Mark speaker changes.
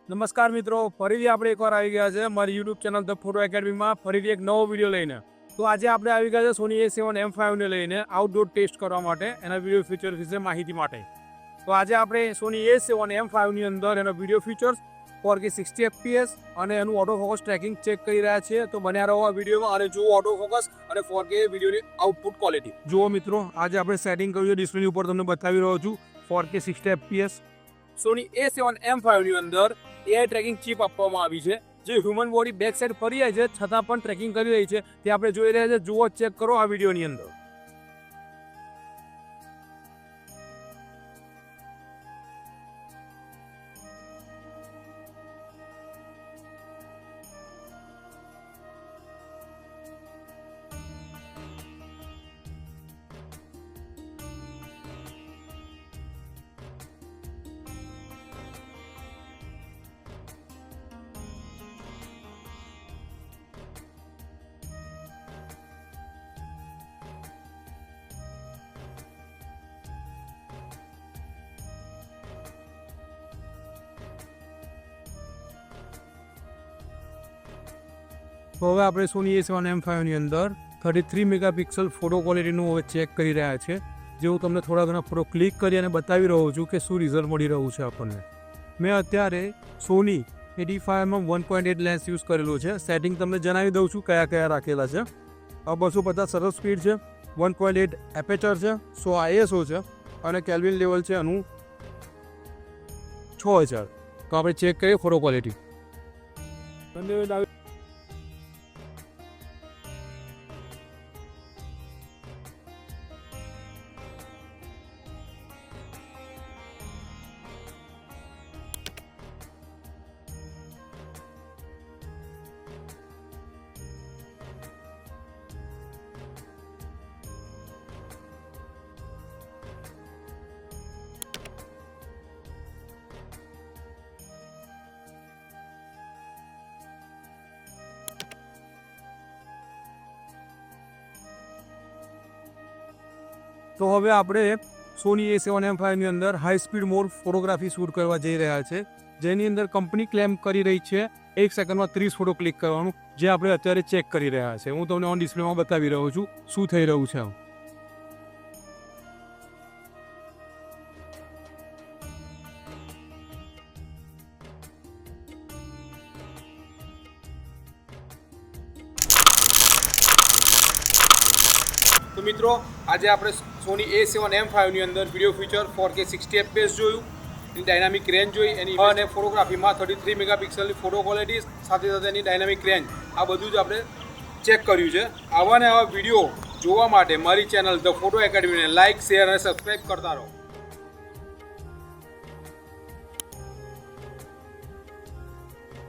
Speaker 1: નમસ્કાર મિત્રો, ફરીથી આપણે એકવાર આવી ગયા છે મારી યુટ્યુબ ચેનલ ધ ફોટો એકેડમીમાં ફરીથી એક નવો વિડીયો લઈને. તો આજે આપણે આવી ગયા છે સોની A7M5 ને લઈને આઉટડોર ટેસ્ટ કરવા માટે એના વિડીયો ફીચર વિશે માહિતી માટે. તો આજે આપણે સોની A7M5 ની અંદર એનો વિડીયો ફીચર્સ 4K 60 FPS અને એનું ઓટો ફોકસ ટ્રેકિંગ ચેક કરી રહ્યા છીએ. તો બન્યા રહો આ વિડીયોમાં અને જુઓ ઓટો ફોકસ અને 4K વિડીયોની આઉટપુટ ક્વોલિટી. જુઓ મિત્રો, આજે આપણે સેટિંગ કર્યું છે ડિસ્પ્લેની ઉપર, તમને બતાવી રહ્યો છું 4K 60 FPS. સોની A7M5 ની અંદર AI ટ્રેકિંગ ચિપ આપવામાં આવી છે, જે હ્યુમન બોડી બેક સાઈડ ફરી જાય છે છતાં પણ ટ્રેકિંગ કરી રહી છે. તે આપણે જોઈ રહ્યા છે. જુઓ, ચેક કરો આ વિડીયોની અંદર. તો હવે આપણે સોની A7M5 ની અંદર 33 મેગાપિક્સલ ફોટો ક્વોલિટીનું હવે ચેક કરી રહ્યા છે, જે હું તમને થોડા ઘણા ફોટો ક્લિક કરી અને બતાવી રહ્યો છું કે શું રિઝલ્ટ મળી રહ્યું છે આપણને. મેં અત્યારે સોની A55 1.8 લેન્સ યુઝ કરેલું છે. સેટિંગ તમને જણાવી દઉં છું કયા કયા રાખેલા છે. 250 શટર સ્પીડ છે, 1.8 એપેચર છે, 100 ISO છે અને કેલ્વિન લેવલ છે એનું 6000. તો આપણે ચેક કરીએ ફોટો ક્વોલિટી. તો હવે આપણે સોની A7M5 ની અંદર high speed mode photography shoot કરવા જઈ રહ્યા છે, જેની અંદર કંપની ક્લેમ કરી રહી છે 1 સેકન્ડમાં 30 ફોટો ક્લિક કરવાનું, જે આપણે અત્યારે ચેક કરી રહ્યા છે. હું તમને ઓન ડિસ્પ્લેમાં બતાવી રહ્યો છું શું થઈ રહ્યું છે. તો મિત્રો, આજે આપણે સોની A7M5 ની અંદર વિડીયો ફીચર 4K 60 FPS જોયું, એની ડાયનામિક રેન્જ જોઈ, એની અને ફોટોગ્રાફીમાં 33 મેગાપિક્સલની ફોટો ક્વોલિટી સાથે સાથે એની ડાયનામિક રેન્જ, આ બધું જ આપણે ચેક કર્યું છે. આવા ને આવા વિડીયો જોવા માટે મારી ચેનલ ધ ફોટો એકેડમીને લાઇક, શેર અને સબસ્ક્રાઈબ કરતા રહો.